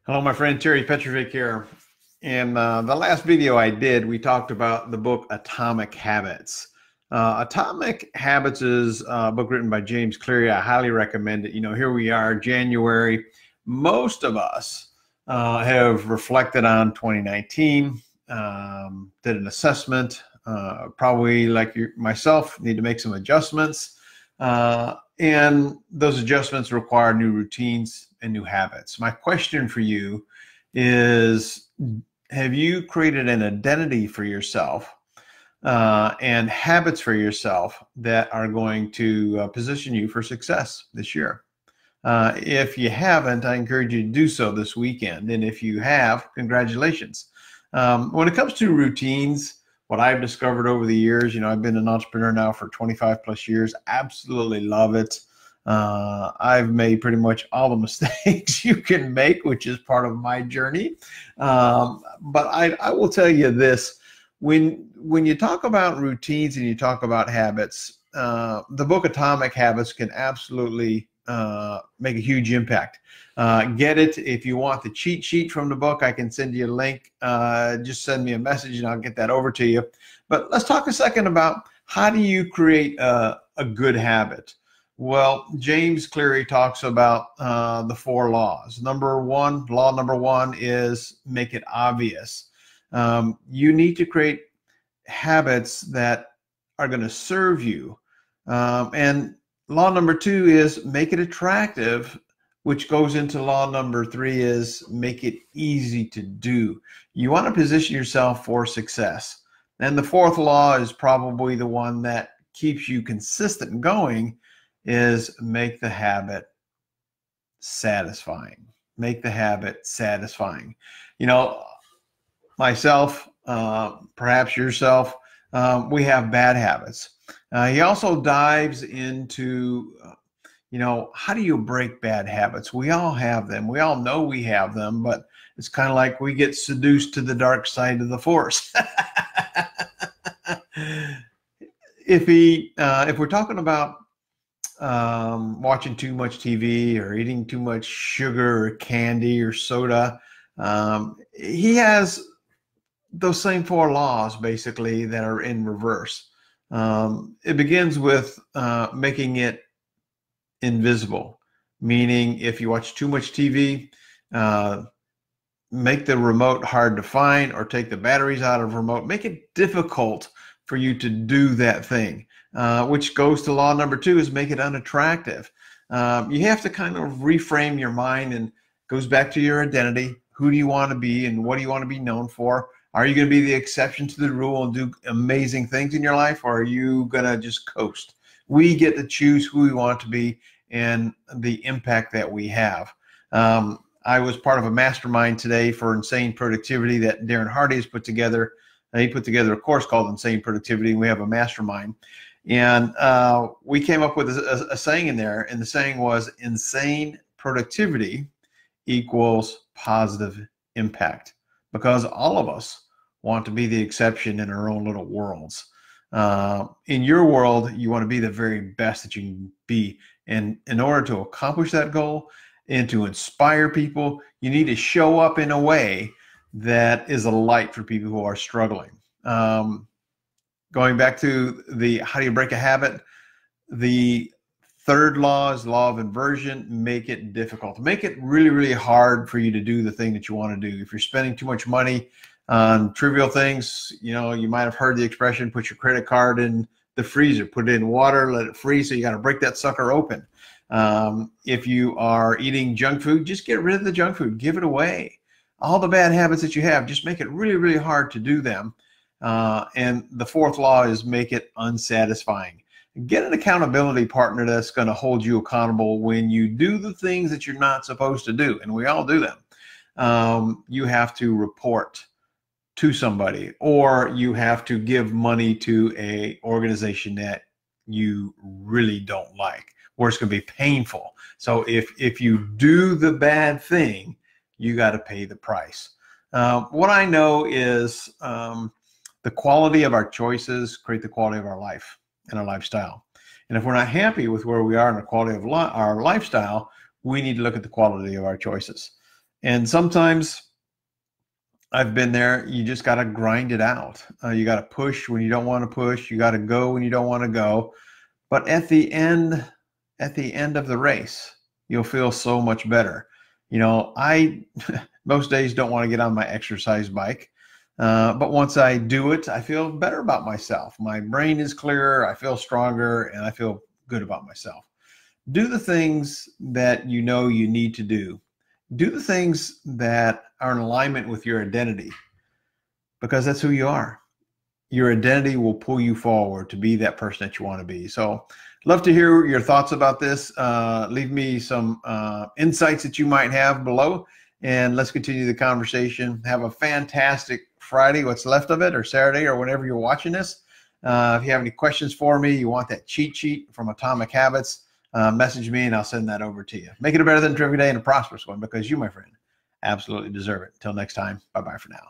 Hello, my friend Terry Petrovic here. In the last video I did, we talked about the book Atomic Habits. Atomic Habits is a book written by James Cleary. I highly recommend it. You know, here we are, January. Most of us have reflected on 2019, did an assessment, probably like myself, need to make some adjustments. And those adjustments require new routines and new habits. My question for you is, have you created an identity for yourself and habits for yourself that are going to position you for success this year? If you haven't, I encourage you to do so this weekend. And if you have, congratulations. When it comes to routines, what I've discovered over the years, you know, I've been an entrepreneur now for 25 plus years, absolutely love it. I've made pretty much all the mistakes you can make, which is part of my journey. But I will tell you this, when you talk about routines and you talk about habits, the book Atomic Habits can absolutely make a huge impact. Get it. If you want the cheat sheet from the book, I can send you a link. Just send me a message and I'll get that over to you. But let's talk a second about how do you create a good habit. Well, James Cleary talks about the 4 laws. Law number one is make it obvious. You need to create habits that are going to serve you. And law number 2 is make it attractive, which goes into law number 3 is make it easy to do. You want to position yourself for success. And the 4th law is probably the one that keeps you consistent and going, is make the habit satisfying. Make the habit satisfying. You know, myself, perhaps yourself, we have bad habits. He also dives into, you know, how do you break bad habits? We all have them. We all know we have them, but it's kind of like we get seduced to the dark side of the force. If we're talking about watching too much TV or eating too much sugar or candy or soda, he has those same 4 laws basically that are in reverse. It begins with making it invisible, meaning if you watch too much TV, make the remote hard to find or take the batteries out of the remote, make it difficult for you to do that thing, which goes to law number 2 is make it unattractive. You have to kind of reframe your mind, and goes back to your identity. Who do you want to be and what do you want to be known for? Are you going to be the exception to the rule and do amazing things in your life, or are you going to just coast? We get to choose who we want to be and the impact that we have. I was part of a mastermind today for Insane Productivity that Darren Hardy has put together. He put together a course called Insane Productivity, and we have a mastermind. And we came up with a saying in there, and the saying was insane productivity equals positive impact, because all of us want to be the exception in our own little worlds. In your world, you want to be the very best that you can be. And in order to accomplish that goal and to inspire people, you need to show up in a way that is a light for people who are struggling. Going back to the how do you break a habit, the 3rd law is law of inversion. Make it difficult. Make it really, really hard for you to do the thing that you want to do. If you're spending too much money on trivial things, you know, you might have heard the expression, put your credit card in the freezer, put it in water, let it freeze. So you got to break that sucker open. If you are eating junk food, just get rid of the junk food, give it away. All the bad habits that you have, just make it really, really hard to do them. And the 4th law is make it unsatisfying. Get an accountability partner that's going to hold you accountable when you do the things that you're not supposed to do. And we all do them. You have to report to somebody, or you have to give money to a organization that you really don't like, where it's going to be painful. So if you do the bad thing, you got to pay the price. What I know is the quality of our choices create the quality of our life and our lifestyle. And if we're not happy with where we are in the quality of our lifestyle, we need to look at the quality of our choices. And sometimes I've been there. You just got to grind it out. You got to push when you don't want to push. You got to go when you don't want to go. But at the end of the race, you'll feel so much better. You know, I most days don't want to get on my exercise bike. But once I do it, I feel better about myself. My brain is clearer, I feel stronger, and I feel good about myself. Do the things that you know you need to do. Do the things that are in alignment with your identity, because that's who you are. Your identity will pull you forward to be that person that you want to be. So love to hear your thoughts about this. Leave me some insights that you might have below, and let's continue the conversation. Have a fantastic Friday, what's left of it, or Saturday, or whenever you're watching this. If you have any questions for me, you want that cheat sheet from Atomic Habits, message me and I'll send that over to you. Make it a better than terrific day and a prosperous one, because you, my friend, absolutely deserve it. Until next time, bye-bye for now.